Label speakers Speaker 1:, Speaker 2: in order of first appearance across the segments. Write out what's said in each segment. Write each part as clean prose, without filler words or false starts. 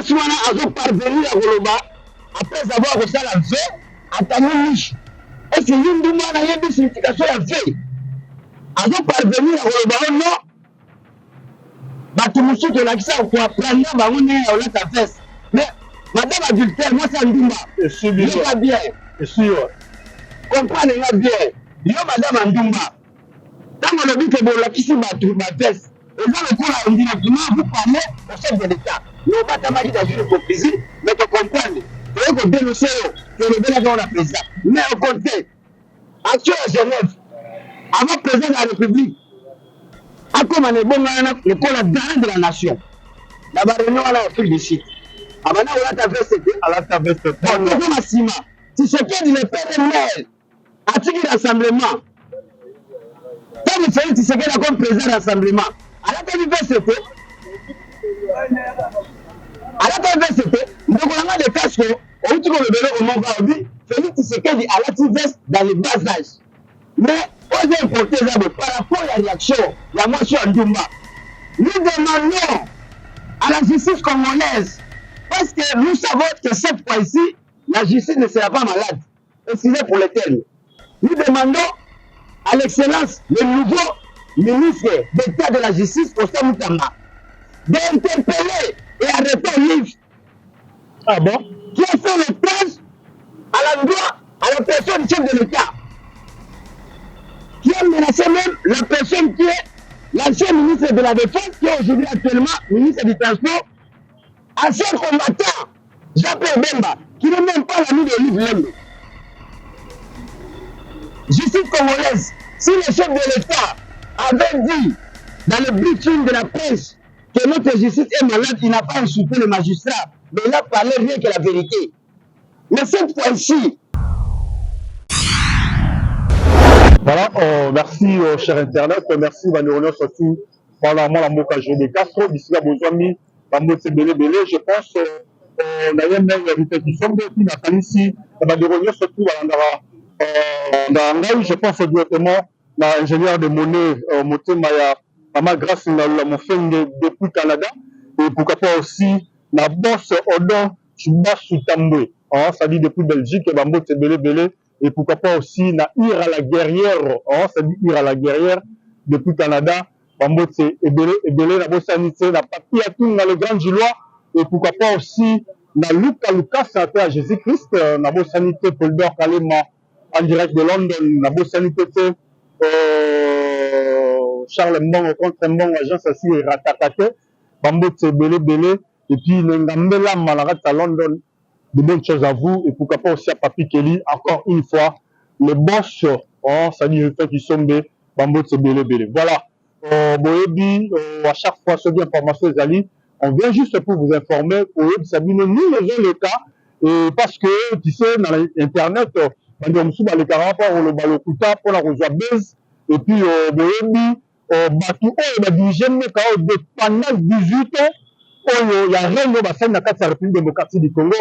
Speaker 1: mwasi wana azoparvenir ya koloba après avoir reçu la ve atangi niche esi ye ndumba na ye nde signification ya ve azoparvenir ya koloba o non bato mosusu tolakisa koaprendre bango ndenge ya olata veste mais madame adultère mwasi ya ndumba yoka bien comprendre nga bien yo madame ya ndumba ntango olobi ke bolakisi bato baveste eza lokola indirectement vous parlez au chef de l'état nobatamaki dans une hypocrisie mais tocomprendre toyei kodénonce yo tolobelaka ona président mais au contraire action ya Genève avant président de la République akoma na ebongana lokola garant de la nation na baréunion wana ya Afrique du Sud abanda kolata veste te toza na nsima Tshisekedi le père maire atiki rassemblement ntango Félix Tshisekedi comme président de rassemblement alataki veste te ndeko nanga de casque outi kolobela omoko alobi Félix Tshisekedi alati veste dans le bas âge mais oza importe eza bo par rapport ya réaction ya mwasi ya ndumba nous demandons à la justice congolaise parce que nous savons que cette fois-ci la justice ne sera pas malade excusez pour le terme nous demandons à l'excellence le nouveau ministre d'État de la justice Ossa Moutamba d'interpeller et arrêter Olive qui a fait le tâche à l'endroit à la personne chef de l'État qui a menacé même la personne qui est l'ancien ministre de la Défense qui est aujourd'hui actuellement ministre du Transport, ancien combattant Jean-Pierre Bemba qui n'est même pas l'ami de Olive Lembe. Justice congolaise, si le chef de l'État avait dit dans le briefing de la presse que notre justice est malade, il n'a pas insulté le magistrat, mais il a parlé rien que la vérité. Mais cette fois-ci,
Speaker 2: voilà, merci cher Internet, merci Vanironion surtout pendant moi la moka de Castro, d'ici là Bozwami, la moitié belé, je pense on a même une répétition de qui n'a pas ici, Vanironion surtout dans je pense directement l'ingénieur de monnaie Motema ya Mama Grâce na la Mofenge depuis Canada et pourquoi pas aussi la boss Odon Chuba Soutambwe, ça dit depuis Belgique et Bambo belé et pourquoi pas aussi na Ir à la guerrière, ça dit Ir à la guerrière depuis Canada, Bambo belé la bossanité na papier à tout dans le Grand Gilois et pourquoi pas aussi na Lucas à Jésus-Christ na bossanité Paul Dor Kalema en direct de London, la bossanité Charles Mbongo contre Mbongo, agence assis et ratakate, Bambo belé, et puis Ngambela Malarat à London, de bonnes choses à vous, et pourquoi pas aussi à Papi Kelly, encore une fois, les boss, ça dit le fait qu'ils sont Bambo belé. Voilà, Boebi, à chaque fois, ce bien information Zali, on vient juste pour vous informer, pour Sabine, nous avons le cas, et parce que, tu sais, dans l'internet, les 40 ans, le balokuta pour la rejoindre base, et puis, Boebi, Batou, pendant 18 ans, il y a rien de la République démocratique du Congo,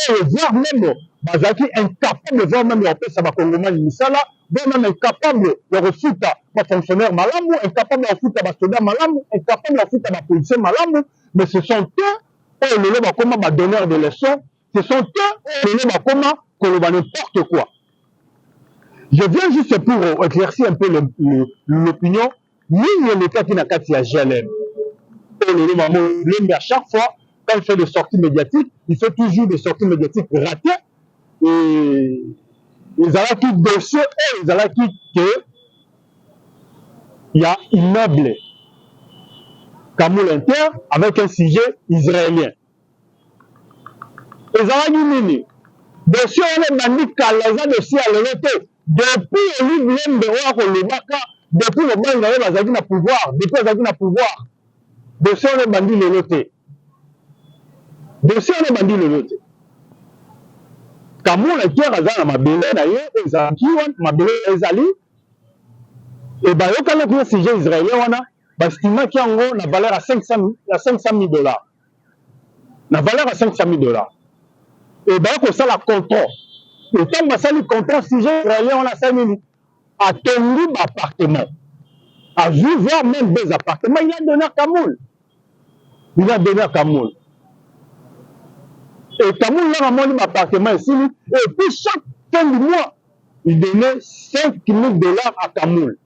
Speaker 2: voire même, Bazaki incapable, voire même, ça va Congoma, Misala, voire même incapable de refouler ma fonctionnaire malamou, incapable de refouler ma soldat malamou, incapable de refouler ma policier malamou, mais ce sont eux, le lobby comment ma donneur de leçons, ce sont eux, le lobby comment qu'on va n'importe quoi. Je viens juste pour éclaircir un peu l'opinion, ni le cas qui n'a qu'à s'y GLM. À chaque fois, quand il fait des sorties médiatiques, il fait toujours des sorties médiatiques ratées. Et ils allaient qui dossier, et ils allaient qui que il y a immeuble Kamoul Inter avec un sujet israélien. Ils allaient qui nini. Dossier on est bandit Kalaza dossier à l'honnêteté. Depuis le livre de roi Kolobaka, depuis le moment où il y a pouvoir, depuis qu'il y a pouvoir. Dossier on est bandit le loté. Dossier on est bandit le loté. Kamoul Inter a ma belle d'ailleurs, ils ont qui ma belle ezali. Et bah quand on a sujet israélien on a parce qu'il m'a qui en gros la valeur à 500 000 dollars. La valeur à 500 000 dollars. Et bah que ça la contrôle. Et tant que ça le contrôle sujet israélien on a 5 minutes. À tenir appartement. À vivre même des appartements, il a donné à Kamoul. Il a donné à Kamoul. Et Kamoul, là, mon appartement ici, et puis chaque fin du mois, il donnait 5 000 $ à Kamoul.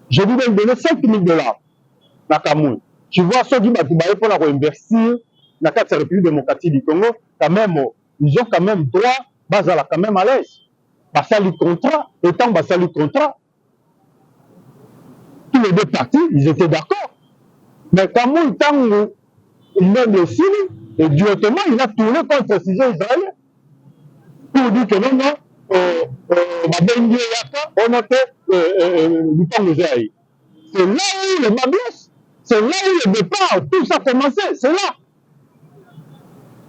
Speaker 2: Je lui ai donné 5 000 $ à Kamoul. Tu vois, ceux qui m'ont pour investir dans la République démocratique du Congo, quand même, ils ont quand même droit, basala quand même à l'aise. Parce que le contrat, étant basé le contrat, tous les deux partis, ils étaient d'accord. Mais Kamoul, tant il met le signe, et directement, il a tourné contre le sujet israélien. Pour dire que non, non, on a fait du temps de Zéaï. C'est là où le bas blesse. C'est là où le départ, tout ça a commencé. C'est là.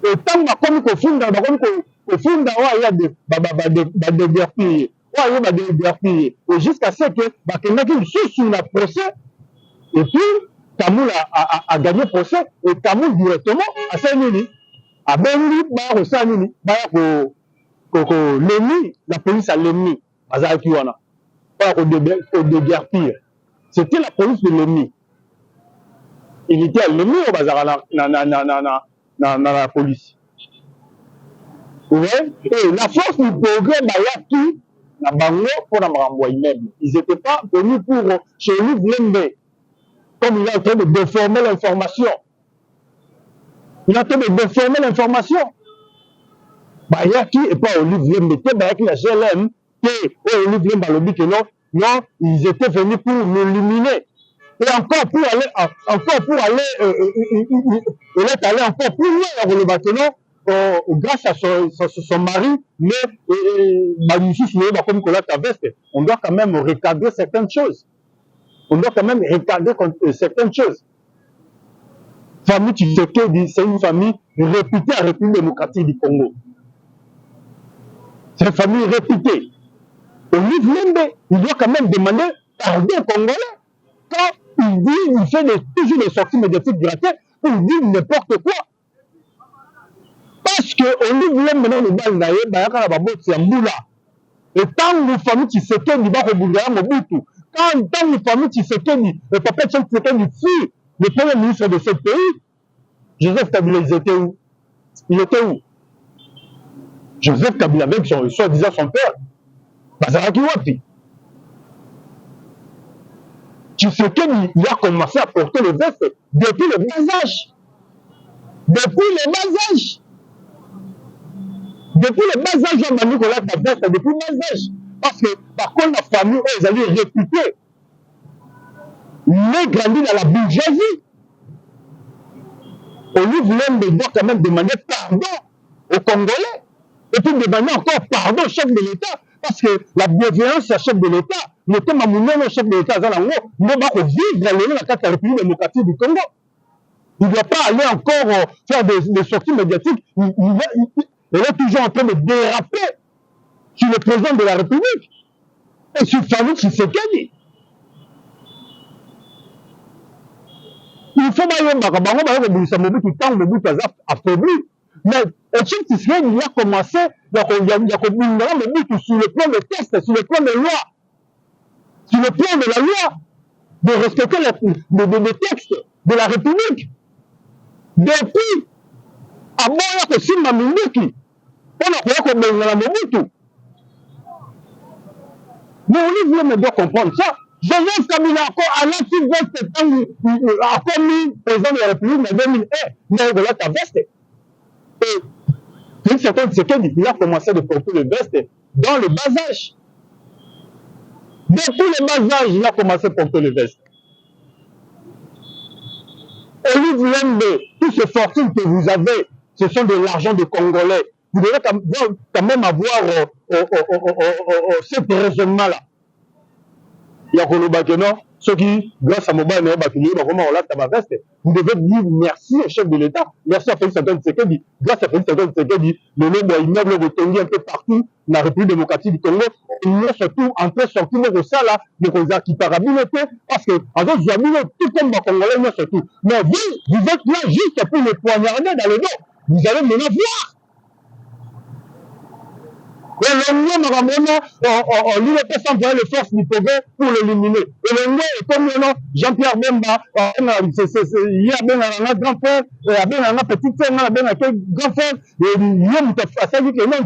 Speaker 2: Et tant que comme il y a des déguerpillés. Il y a des déguerpillés. Et jusqu'à ce que, il y a une source sur le procès. Et puis, Kamoul a gagné le procès. Et Kamoul directement a fait nini. A Bengi, l'ennemi, la police a l'ennemi. Au déguerpir. C'était la police de l'ennemi. Il était l'ennemi au bazar dans la police. Ouais. Et la force du progrès, Bayaki, na Bango, pour la renvoyer même. Ils n'étaient pas venus pour chez lui Vlembe. Comme il est en train de déformer l'information. Il est en train de déformer l'information. Bayaki et pas Olive Vlembe. Bayaki la GLM. Et Olive Vlembe a le dit que non, non, ils étaient venus pour m'éliminer. Et encore pour aller, il est allé encore plus loin dans le bâtiment, grâce à son mari, mais on doit quand même recadrer certaines choses. On doit quand même recadrer certaines choses. Famille Tshisekedi, c'est une famille réputée à la République démocratique du Congo. C'est une famille réputée. Olive Lembe, il doit quand même demander pardon aux Congolais. Quand il dit, il fait toujours des sorties médiatiques gratuites, il dit n'importe quoi. Parce que Olive Lembe maintenant le bal naïe, c'est un moula. Et tant que famille Tshisekedi va rebondir à Mobutu, tant que famille Tshisekedi, le papa Tshisekedi fut le premier ministre de ce pays, Joseph Kabila, il était où? Il était où? Joseph Kabila avec soi-disant son père. Bazaraki Wapi. Tshisekedi, il a commencé à porter le veste depuis le bas âge. Depuis le bas âge. Depuis le bas âge, on a mis ta veste depuis le bas âge. Parce que, par contre, la famille, ils allaient réputer. Mais grandi dans la bourgeoisie. Olive Lembe doit quand même demander pardon aux Congolais. Et puis demander encore pardon au chef de l'État. Parce que la bienveillance au chef de l'État, n'était pas mon chef de l'État, il va vivre dans la République démocratique du Congo. Il ne doit pas aller encore faire des sorties médiatiques. Il est toujours en train de déraper sur le président de la République et sur Félix Tshisekedi. Il faut affaibli. Mais Etienne Tshisekedi, il a commencé, il a sur le plan de texte, sur le plan de loi, sur le plan de la loi, de respecter les textes de la République. Depuis, avant que Simba Minduki, on a fait comme la Mobutu. Mais on doit comprendre ça. Joseph Kabila encore à l'actif veste, encore mis président de la République en 2001, mais voilà ta veste. Et une certaine Tshisekedi, il a commencé à porter le veste dans le bas âge. Depuis le bas âge, il a commencé à porter le veste. Olive Lembe, toutes ces fortunes que vous avez, ce sont de l'argent de Congolais. Vous devez quand même avoir ce raisonnement-là. Il y a non, ceux qui, grâce à Mobile, vous devez dire merci au chef de l'État, merci à Félix Tshisekedi, grâce à Félix Tshisekedi, le nombre d'immeubles retenus un peu partout dans la République démocratique du Congo, il y a surtout en train de sortir de ça là, de causes qui parabilité, parce que, en fait, tout comme les Congolais, il y a surtout. Mais vous êtes là juste pour le poignarder dans le dos. Vous allez maintenant voir. Elongo makamona l'UDP s'envoie les forces du Congo pour l'éliminer. Elongo et comme non Jean-Pierre Bemba, il y a bien un grand frère, il y a bien un petit frère, il y a bien un grand frère, et il y a une personne qui est là,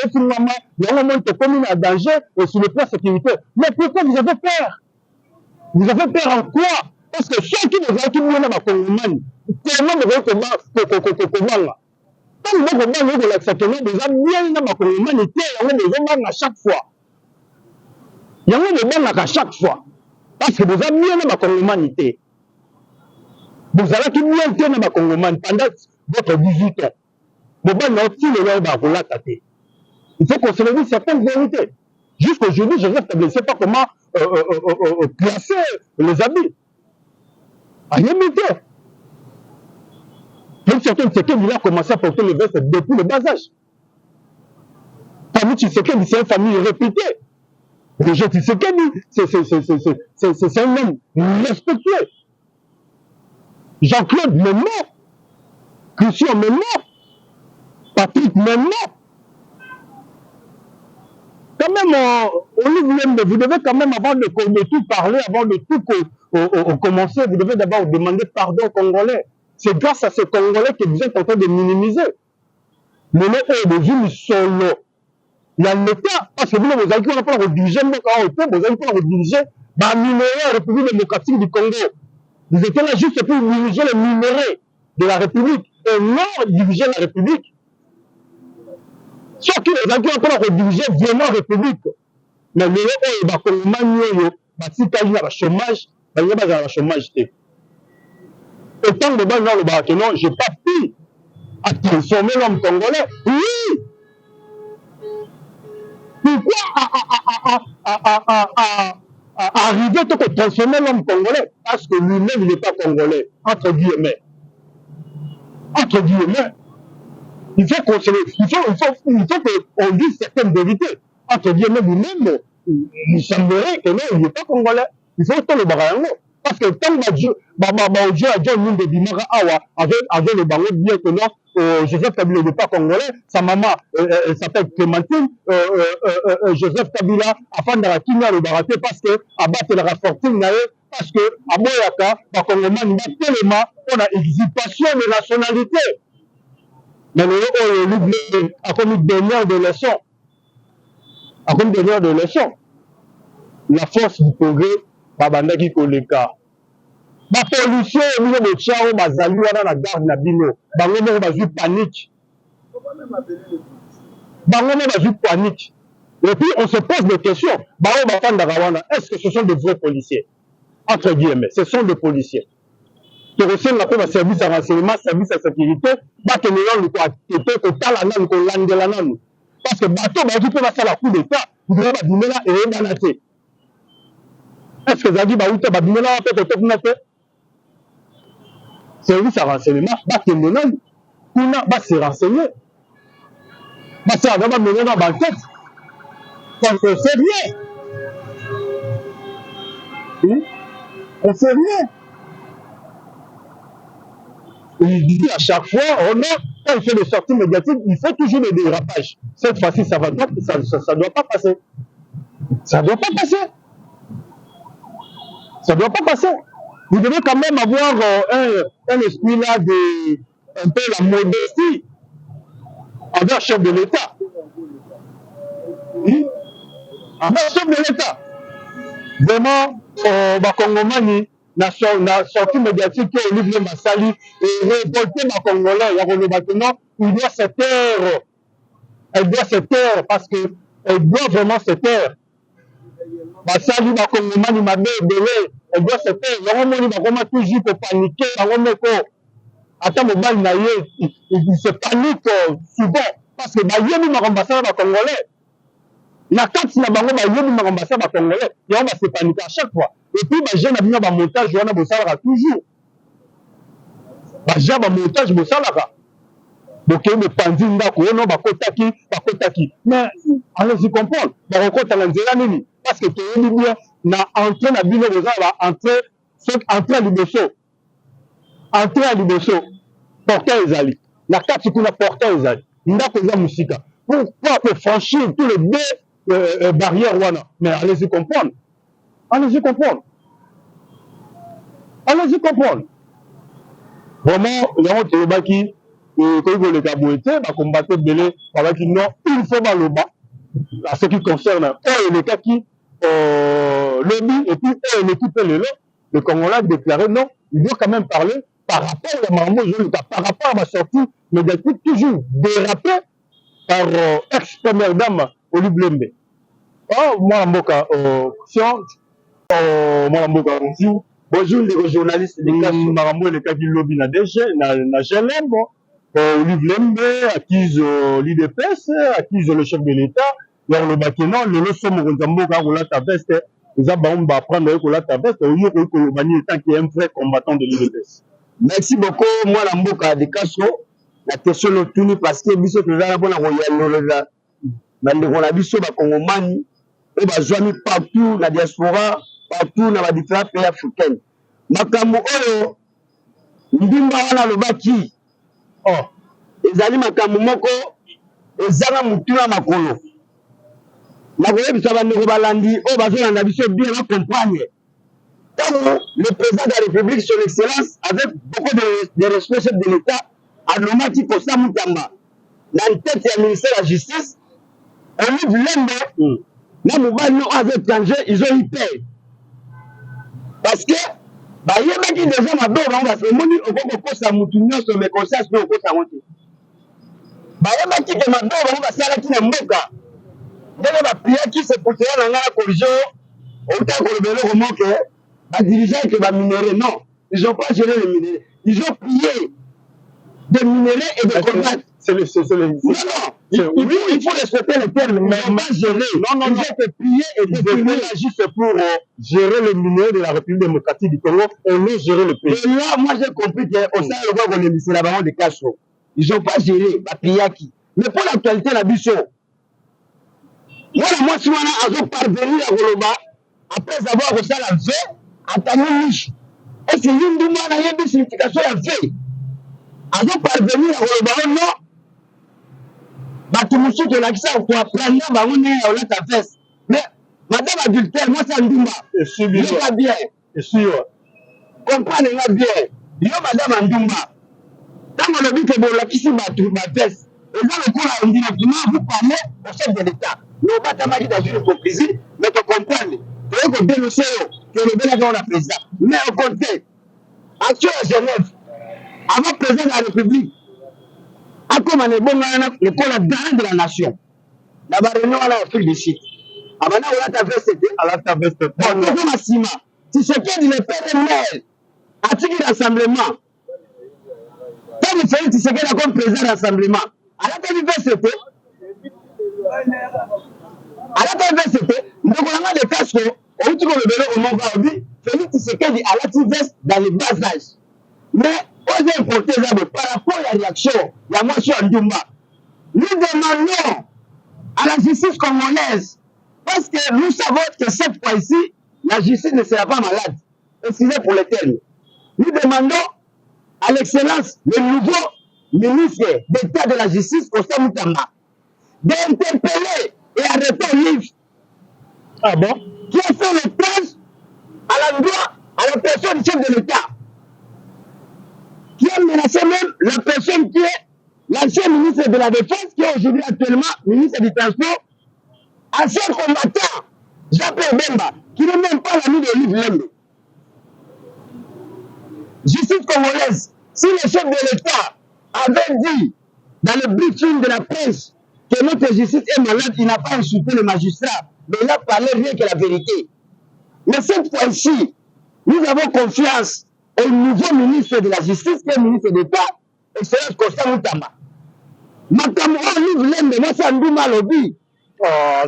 Speaker 2: et finalement, il y a un moment qui commune à danger sur le plan sécurité. Mais pourquoi vous avez peur? Vous avez peur en quoi? Parce que ceux qui nous ont qui nous ont Congomani, tellement de gens comment tant que vous avez l'acceptement, vous avez bien dans ma communauté, il y a des gens à chaque fois. Il y a des gens à chaque fois. Parce que vous avez bien dans ma communauté. Vous avez tout bien dans ma communauté pendant votre 18 ans. Vous avez aussi le droit de vous l'attaquer. Il faut qu'on se le dise certaines vérités. Jusqu'aujourd'hui, je ne sais pas comment placer les habits. À limiter. Une certaine Tshisekedi, il a commencé à porter le veste depuis le bas âge. Parmi Tshisekedi, c'est une famille réputée. Roger Tshisekedi, c'est un homme respectueux. Jean-Claude, même mort. Christian, même mort. Patrick, même mort. Quand même, vous devez quand même, avant de tout parler, avant de tout commencer, vous devez d'abord demander pardon aux Congolais. C'est grâce à ces Congolais que vous êtes en train de minimiser. Mais là, vous solo. Il y a l'État, parce que vous avez dit qu'on n'a pas rediriger, vous avez pas rediriger, la République démocratique du Congo. Vous étiez là juste pour diriger les minéraux de la République et non diriger la République. Sauf que les gens qui ont pas rediriger vraiment la République. Mais les gens qui ont le chômage, ils ont le chômage. Et tant que dans le bâtiment, je n'ai pas pu à transformer l'homme congolais. Oui! Pourquoi arriver à transformer l'homme congolais? Parce que lui-même, il n'est pas congolais. Entre guillemets. Entre guillemets. Il faut qu'on dise certaines vérités. Entre guillemets, lui-même, il semblerait que non, il n'est pas congolais. Il faut que le barayango. Parce que tant que Dieu a John Minde Bimara Awa avec le baron bien que non, Joseph Kabila n'est pas congolais, sa maman s'appelle Clémentine, Joseph Kabila a fait la Kina le baraté parce que abattre la fortune parce que à Moyaka, la Congomani n'a tellement on a exaltation de nationalité. Mais le a comme une dernière de leçon. A comme une dernière de leçon. La force du progrès, babandaki koleka. La pollution, au milieu de Tchao, bazali wana na garde na bino. Bango moko bazui panique. Bango moko bazui panique. Et puis on se pose des questions. Bango bafanda rawana, est-ce que ce sont de vrais policiers? Entre guillemets, ce sont des policiers. Tu reçois la paix service à renseignement, service à sécurité, que les gens ne parce que bateau, tu peux passer la coup d'État, vous devez abîmer là et rebalater. Est-ce que Zadi Baouta Babimé là, peut-être service à renseignement, que les gens va se renseigner. Ça va mener dans la tête. Donc, c'est rien. On fait rien. Il dit à chaque fois, quand il fait des sorties médiatiques, il fait toujours des dérapages. Cette fois-ci, ça ne doit pas passer. Ça ne doit pas passer. Ça ne doit pas passer. Vous devez quand même avoir un esprit là de un peu la modestie envers le chef de l'État. Envers le chef de l'État. Vraiment, Bakongomani, na sortie médiatique que Olivier Massali et révolté ma Congolais, il doit se taire. Elle doit se taire parce que elle doit vraiment se taire. Massali Bakongomani m'a belé, elle doit se taire. Normalement, il va toujours paniquer. Attends, il se panique souvent parce que Bayemi m'a rembassé à Congolais. La carte na bango ba yebi ma ambassade ba congolais et on va se paniquer à chaque fois et puis ba jeune abina ba montage wana bo salaka toujours ba ja ba montage bo salaka donc me pandi ndako ono ba kotaki mais allez-y comprendre ba rekota na nzela nini parce que to yebi bien na entrée na bino bo za ba entrée à liboso porteur ezali na carte kuna porteur ezali ndako za musika pourquoi pour franchir tous les deux barrières wana? Mais allez-y comprendre. Allez-y comprendre. Allez-y comprendre. Vraiment, yango tolobaki koyi koleka boye te bakombate ebele babaki non, il faut baloba à ce qui concerne oyo elekaki lobi et puis oyo eleki mpe lelo le Congolais a déclaré non, il doit quand même parler par rapport à Maman Zoluka, par rapport à ma sortie médiatique toujours dérapée par ex-première dame Olive Lembe. Oh, moi mboka moi mboka
Speaker 1: bonjour les journalistes de Kasso.
Speaker 2: Marambo elekaki lobi na DG na GLM, Olive Lembe accuse l'IDPS, accuse le chef de l'État. Alors le bâtiment, le leçon mboka kolata veste, les abambo va prendre kolata veste, au lieu que le bani étant qui est un vrai combattant de l'IDPS.
Speaker 1: Merci beaucoup, moi la mboka de Kasso. La question le tourne parce que biso tozala bona koyanola bandeko na biso bakongomani oyo bazwami partout na diaspora, partout na différents pays africains. Makambo oyo ndimba wana lobaki ezali makambo moko ezanga mutuna makolo nakoyebisa bandeko balandi oyo bazolanda biso bien bacomprendre ntango le président de la République son excellence avec beaucoup de respect chef de l'État anomaki Kosa Mutamba na tête ya ministère de la justice Olive Lembe na mobali oyo aza étranger ils ont eu peur parce que bayebaki déjà mabe bango parce que omoni okoki kokosa mutu nyonso mais conscience mpe okosa yango te bayebaki ke mabe bango basalaki na mboka ndenge bapriaki sekutera na ngai na corrige otaka kolobela eloko moke badirigeant ke baminere non ils ont pas géré les minéraux ils ont pillé des minéraux et des combattes. Il faut respecter les termes, mais pas gérer. Non, ils ont pillé et détruire juste pour gérer les minéraux de la République démocratique du Congo et non gérer le pays. Et là, moi j'ai compris qu'au sein de l'Europe, on est mis la baron de Kasso. Ils n'ont pas géré, Bapiaki. Mais pour l'actualité, la bicho, moi, si on a parvenu à Goloba, après avoir reçu la veille, à Tanouche, et c'est une demande à une signification la veille. Azo parvenir à Goloba, non. Bato musu to lakisa ko apprendre bango ne ya olata veste mais madame adultère moi ça ndumba et subi pas bien et sûr comprendre nga bien yo madame ndumba tango le but bo lakisi bato ba veste et dans le cours indirectement vous parlez au chef de l'État non pas tamaki dans une hypocrisie mais to comprendre to ko dénoncer que le bel dans la président mais au contraire action à Genève avant président de la République comme on est bon le la garant de la nation. La réunion à l'Afrique du Sud. Avant on a ta veste, à la veste. Bon, nous ma cima. Si ce qui est le PNL, a-t-il rassemblement? Quand il fait, c'est qu'il a comme président rassemblement. À la tête veste, à la tête veste, nous avons des casques, on trouve le vélo au Mont-Gaudi, Félix Tshisekedi à la veste dans les bas âges. Mais osez importer par rapport à la réaction, la motion en Dumba. Nous demandons à la justice congolaise, parce que nous savons que cette fois-ci, la justice ne sera pas malade. Excusez pour le terme. Nous demandons à l'excellence, le nouveau ministre d'État de la justice, Kosa Mutamba, d'interpeller et arrêter Olive. Ah bon? Qui a fait le tâche à l'endroit, à la personne du chef de l'État. Qui a menacé même la personne qui est l'ancien ministre de la Défense, qui est aujourd'hui actuellement ministre du Transport, ancien combattant, Jean-Pierre Bemba, qui n'est même pas l'ami de Olive Lembe. Justice congolaise, si le chef de l'État avait dit dans le briefing de la presse que notre justice est malade, il n'a pas insulté le magistrat, mais il a parlé rien que la vérité. Mais cette fois-ci, nous avons confiance au nouveau ministre de la Justice, qui est ministre d'État, excellence Kosa Mutamba. Makambo Olive Lembe, moi c'est un douma lobby. Papa.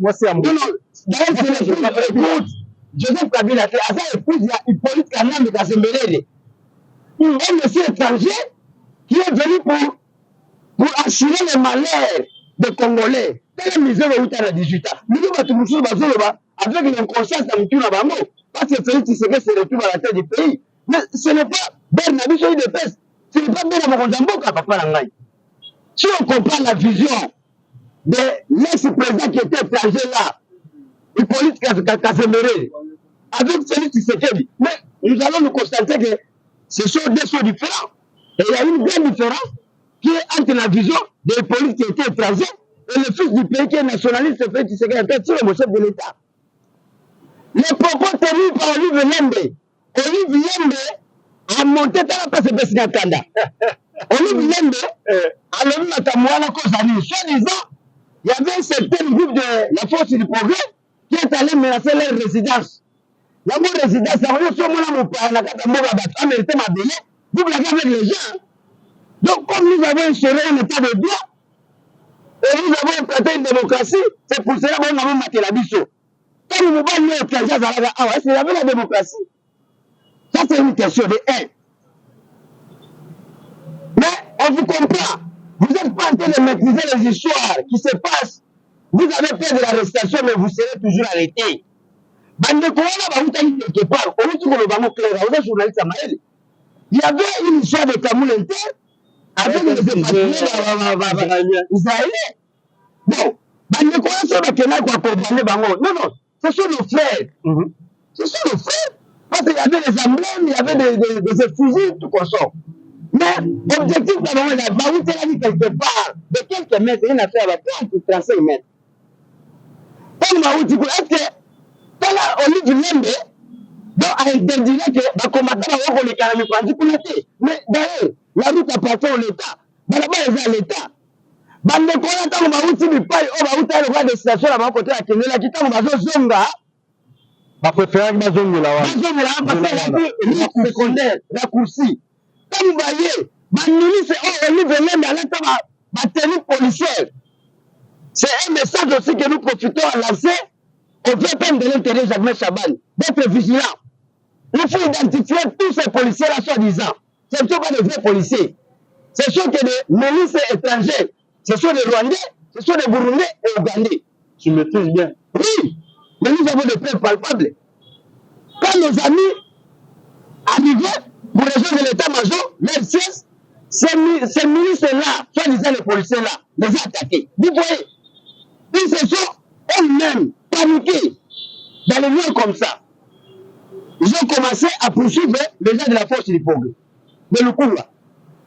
Speaker 1: Moi c'est un douma. Écoute, Joseph Kabila, c'est épouse Hippolyte Kanambe Kasembelele. Un monsieur étranger qui est venu pour assurer le malheur des Congolais. C'est la misère où tu as 18 ans. Nous devons avec une conscience à Moutouna Bango. Parce que Félix Tshisekedi se retrouve à la tête du pays. Mais ce n'est pas Bernabi sur de peste. Ce n'est pas bien dans mon Zamboka, papa Langai. Si on comprend la vision de l'ex-président qui était étranger là, Hippolyte Kasemere, avec celui qui s'était dit, mais nous allons nous constater que ce sont deux choses différentes. Et il y a une grande différence qui est entre la vision de Hippolyte qui était étranger et le fils du pays qui est nationaliste, fait qui s'est le chef de l'État. Les propos tenus par Olive Lembe, Olive Lembe a monté dans la place de Bessinatanda. Olive Lembe a levé la Tamouana Kozani. Soi-disant, il y avait un certain groupe de la force du progrès qui est allé menacer leur résidence. La résidence, ça veut dire que vous l'avez avec les gens. Donc, comme nous avons instauré un état de droit, et nous avons implanté une démocratie, c'est pour cela que nous avons maté la biseau. Quand nous avons mis est-ce qu'il y avait la démocratie? Ça, c'est une question de haine. Mais on vous comprend. Vous n'êtes pas en train de maîtriser les histoires qui se passent. Vous avez peur de l'arrestation, mais vous serez toujours arrêté. Quelque part, il y avait une histoire de Kamoul Inter avec les Israéliens. Bon, non, non, ce sont nos frères. Ce sont nos frères. Parce qu'il y avait des emblèmes, il y avait des fusils, tout comme ça. Mais l'objectif, c'est quelque part, de quelques mètres, une affaire à 30 ou 35 mètres. Est-ce que Olive Lembe a interdit que les combattants ont les carrément dit. Mais d'ailleurs, la route appartient à l'État. Là-bas, ils ont l'État. Bande de Kolata, on va outil du paille, on va outil le roi de station là-bas, côté à Kenya, là, qui t'a on va zonga.
Speaker 2: Ma préférée, ma zone là.
Speaker 1: Ma zone là, parce que la secondaire, la coursie. Quand vous voyez, ma milice, Olive Lembe, à l'État, ma tenue policière. C'est un message aussi que nous profitons à lancer au VPN de l'intérieur Jacques Chaban, d'être vigilant. Il faut identifier tous ces policiers-là, soi-disant. Ce ne sont pas des vrais policiers. Ce sont que des milices étrangères. Ce sont des Rwandais, ce sont des Burundais et Ougandais.
Speaker 2: Tu maîtrises bien.
Speaker 1: Oui, mais nous avons des preuves palpables. Quand nos amis arrivaient pour les gens de l'état-major, leur siège, ces milices-là, soi-disant les policiers-là, les ont attaqués. Vous voyez, ils se sont eux-mêmes paniqués dans les lieux comme ça. Ils ont commencé à poursuivre les gens de la force du progrès, de Lukumba,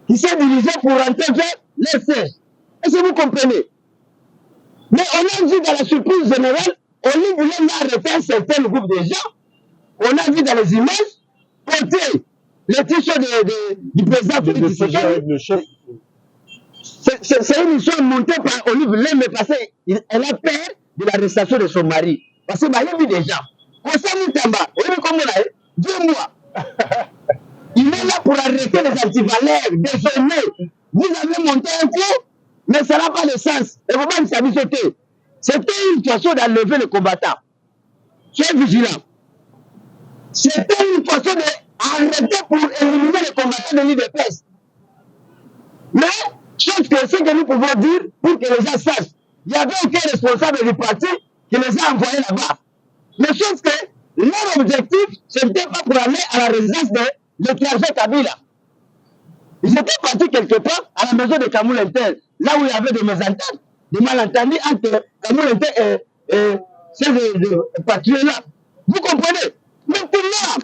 Speaker 1: qui s'est dirigé pour rentrer vers leur siège. Est-ce que vous comprenez? Mais on a vu dans la surprise générale, Olive Lembe a arrêté un certain groupe de gens. On a vu dans les images porter les t-shirts du président Félix Tshisekedi. C'est une histoire montée par Olive Lembe parce qu'elle a peur de l'arrestation de son mari. Parce qu'il y a vu des gens. Kosa Moutamba, comme on a 2 mois. Il est là pour arrêter les antivaleurs. Désormais, vous avez monté un coup, mais ça n'a pas de sens. Et vous ne savez sauter. C'était une façon d'enlever les combattants. Soyez vigilants. C'était une façon d'arrêter pour éliminer les combattants de l'IDPS. Mais, chose que ce que nous pouvons dire, pour que les gens sachent, il n'y avait aucun responsable du parti qui les a envoyés là-bas. Mais chose que leur objectif, ce n'était pas pour aller à la résidence de l'étranger Kabila. Ils étaient partis quelque part à la maison de Kamoul Inter, là où il y avait des mésententes, des malentendus entre Kamoul Inter et ces patriotes-là. Vous comprenez? Maintenant,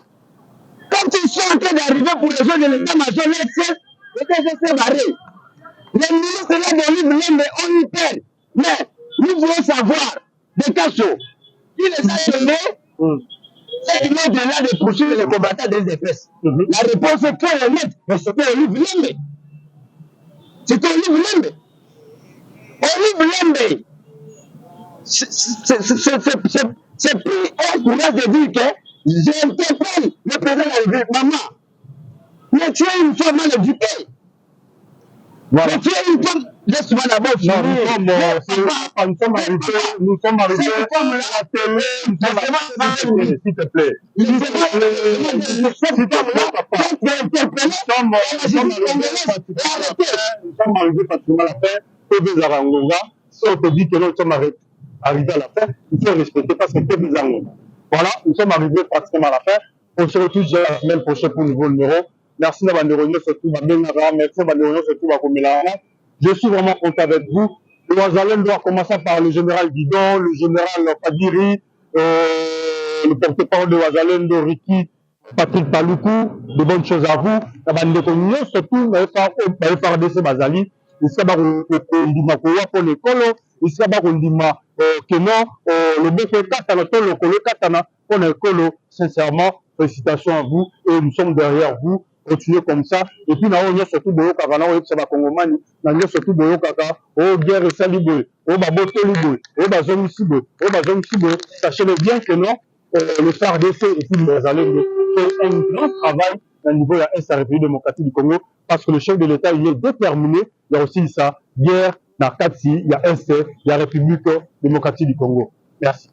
Speaker 1: quand ils sont en train d'arriver pour les gens de l'état-major, les gens s'est barré. Les ministres de Olive Lembe ont eu peur. Mais nous voulons savoir des cachets. Qui les a donnés? C'est une autre là de poursuivre les combattants des DPS. La réponse est claire et nette. Mais c'était Olive Lembe. C'était Olive Lembe. Olive Lembe. C'est pris un courage de dire que j'interpelle le président de la République. Maman, mais tu es une femme mal éduquée.
Speaker 2: Voilà.
Speaker 1: Mais tu es une femme. Laisse-moi d'abord finir.
Speaker 2: Nous sommes arrivés à la télé. S'il te plaît. S'il te plaît, papa. Nous sommes arrivés pratiquement à la fin. PV Zarangonga. Si on te dit que nous sommes arrivés à la fin, il faut respecter parce que PV Zarangonga. Voilà, nous sommes arrivés pratiquement à la fin. On se retrouve la semaine prochaine pour un nouveau numéro. merci na bandeko surtout babengaka, merci bandeko surtout bakomelaka. Je suis vraiment content avec vous. Le Wazalendo a commencé par le général Guidon, le général Padiri, le porte-parole de Wazalendo, Ricky, Patrick Paloukou, de bonnes choses à vous. Bandeko surtout, mais par DC Bazali, il s'est bakondima kowa pour l'école, il s'est bakondima keno, le boko katana, le kolo katana pour l'école. Sincèrement, félicitations à vous et nous sommes derrière vous. Continuez comme ça. Et puis, nous avons surtout Boyo Kaka, nous avons Congomani, nous avons surtout Boyo Kaka, oh guerre et saliboy, oh baboto liboy, oh bazon siboy, oh bazon siboy. Sachez-le bien que non, le FARDC et puis les Alliés font un grand travail au niveau de la République démocratique du Congo, parce que le chef de l'État, il est déterminé. Il y a aussi ça, guerre, Nakati, il y a SC, il y a République démocratique du Congo. Merci.